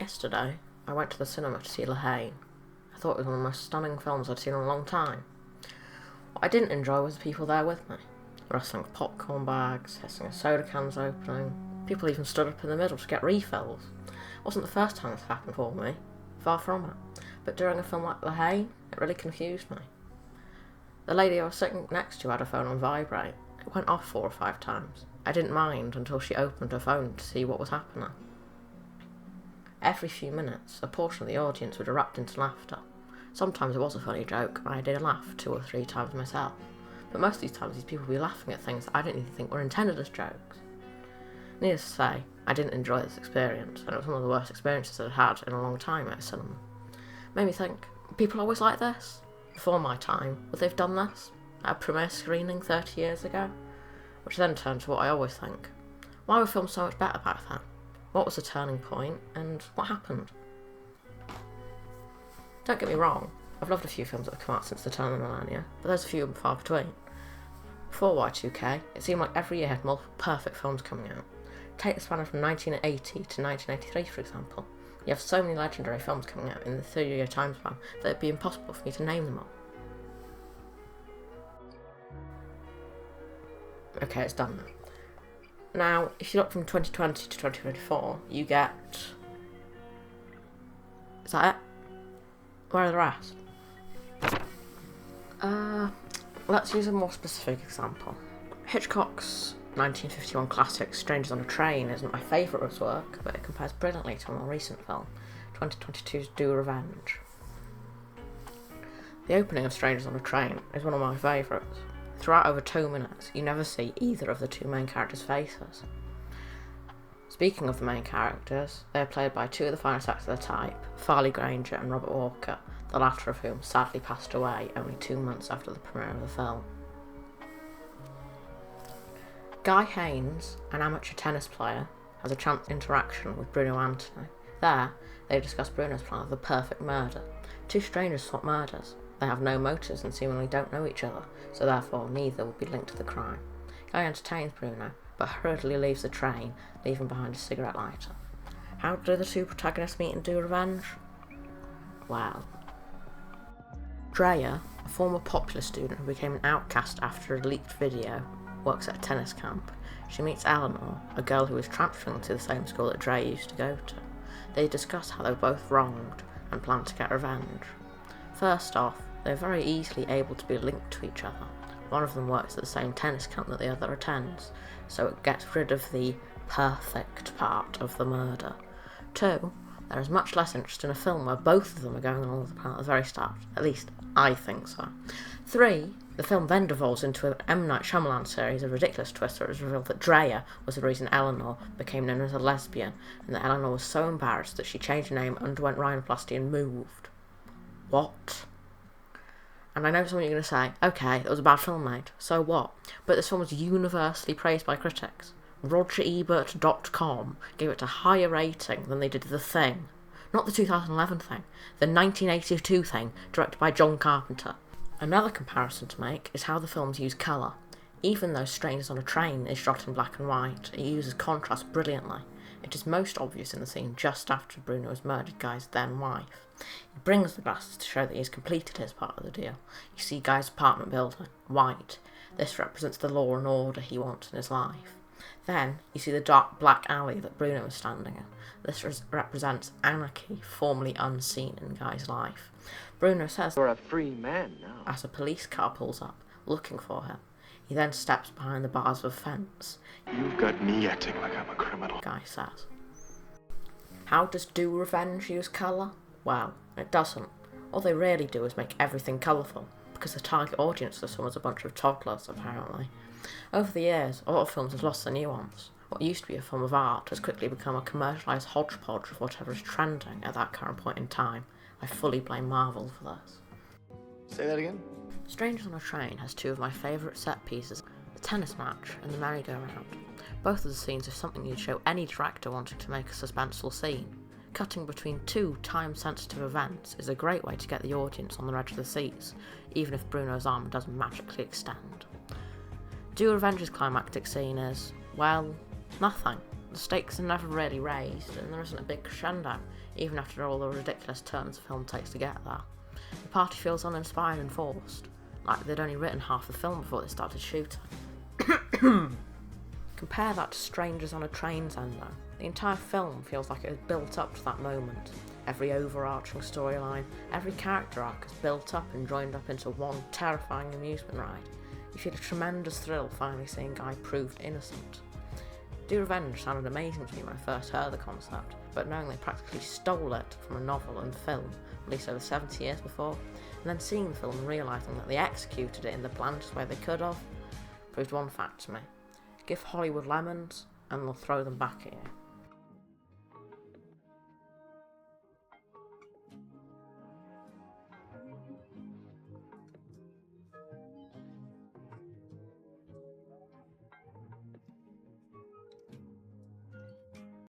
Yesterday, I went to the cinema to see Haine. I thought it was one of the most stunning films I'd seen in a long time. What I didn't enjoy was the people there with me. Rustling popcorn bags, hissing soda cans opening. People even stood up in the middle to get refills. It wasn't the first time this happened for me. Far from it. But during a film like Haine, it really confused me. The lady I was sitting next to had her phone on vibrate. It went off 4 or 5 times. I didn't mind until she opened her phone to see what was happening. Every few minutes, a portion of the audience would erupt into laughter. Sometimes it was a funny joke, and I did laugh 2 or 3 times myself. But most of these times, these people would be laughing at things that I didn't even think were intended as jokes. Needless to say, I didn't enjoy this experience, and it was one of the worst experiences I'd had in a long time at a cinema. It made me think, people always like this? Before my time, would they have done this? At a premiere screening 30 years ago? Which then turned to what I always think. Why were films so much better back then? What was the turning point, and what happened? Don't get me wrong, I've loved a few films that have come out since the turn of the millennia, but there's a few and far between. Before Y2K, it seemed like every year had multiple perfect films coming out. Take the span from 1980 to 1983, for example. You have so many legendary films coming out in the 30-year time span that it'd be impossible for me to name them all. Okay, it's done now. Now, if you look from 2020 to 2024, you get... Is that it? Where are the rest? Let's use a more specific example. Hitchcock's 1951 classic Strangers on a Train isn't my favourite of his work, but it compares brilliantly to a more recent film, 2022's Do Revenge. The opening of Strangers on a Train is one of my favourites. Throughout over 2 minutes, you never see either of the 2 main characters' faces. Speaking of the main characters, they are played by 2 of the finest actors of their type, Farley Granger and Robert Walker, the latter of whom sadly passed away only 2 months after the premiere of the film. Guy Haines, an amateur tennis player, has a chance interaction with Bruno Anthony. There, they discuss Bruno's plan of the perfect murder. 2 strangers swap murders. They have no motives and seemingly don't know each other, so therefore neither will be linked to the crime. Guy entertains Bruno, but hurriedly leaves the train, leaving behind a cigarette lighter. How do the 2 protagonists meet and do revenge? Well, Drea, a former popular student who became an outcast after a leaked video, works at a tennis camp. She meets Eleanor, a girl who is transferring to the same school that Drea used to go to. They discuss how they were both wronged and plan to get revenge. First off, they're very easily able to be linked to each other. One of them works at the same tennis camp that the other attends, so it gets rid of the perfect part of the murder. 2, there is much less interest in a film where both of them are going along with the plan at the very start. At least, I think so. 3, the film then devolves into an M. Night Shyamalan series of ridiculous twists where it is revealed that Drea was the reason Eleanor became known as a lesbian, and that Eleanor was so embarrassed that she changed her name, underwent rhinoplasty and moved. What? And I know some of you are going to say, okay, it was a bad film, mate, so what? But this film was universally praised by critics. RogerEbert.com gave it a higher rating than they did The Thing. Not the 2011 Thing, the 1982 Thing, directed by John Carpenter. Another comparison to make is how the films use colour. Even though Strangers on a Train is shot in black and white, it uses contrast brilliantly. It is most obvious in the scene just after Bruno has murdered Guy's then wife. He brings the glasses to show that he has completed his part of the deal. You see Guy's apartment building, white. This represents the law and order he wants in his life. Then, you see the dark black alley that Bruno is standing in. This represents anarchy, formerly unseen in Guy's life. Bruno says, "You're a free man now." As a police car pulls up, looking for him. He then steps behind the bars of a fence. "You've got me acting like I'm a criminal," Guy says. How does Do Revenge use colour? Well, it doesn't. All they really do is make everything colourful, because the target audience for this one was a bunch of toddlers, apparently. Over the years, a lot of films have lost their nuance. What used to be a form of art has quickly become a commercialised hodgepodge of whatever is trending at that current point in time. I fully blame Marvel for this. Say that again? Strangers on a Train has 2 of my favourite set pieces, the tennis match and the merry-go-round. Both of the scenes are something you'd show any director wanting to make a suspenseful scene. Cutting between 2 time-sensitive events is a great way to get the audience on the edge of the seats, even if Bruno's arm doesn't magically extend. Do Revenge's climactic scene is, well, nothing. The stakes are never really raised, and there isn't a big crescendo, even after all the ridiculous turns the film takes to get there. The party feels uninspired and forced, like they'd only written half the film before they started shooting. Compare that to Strangers on a Train's End though. The entire film feels like it was built up to that moment. Every overarching storyline, every character arc is built up and joined up into one terrifying amusement ride. You feel a tremendous thrill finally seeing Guy proved innocent. Do Revenge sounded amazing to me when I first heard the concept, but knowing they practically stole it from a novel and film released over 70 years before, and then seeing the film and realising that they executed it in the blandest way they could have, proved one fact to me. Give Hollywood lemons, and they'll throw them back at you.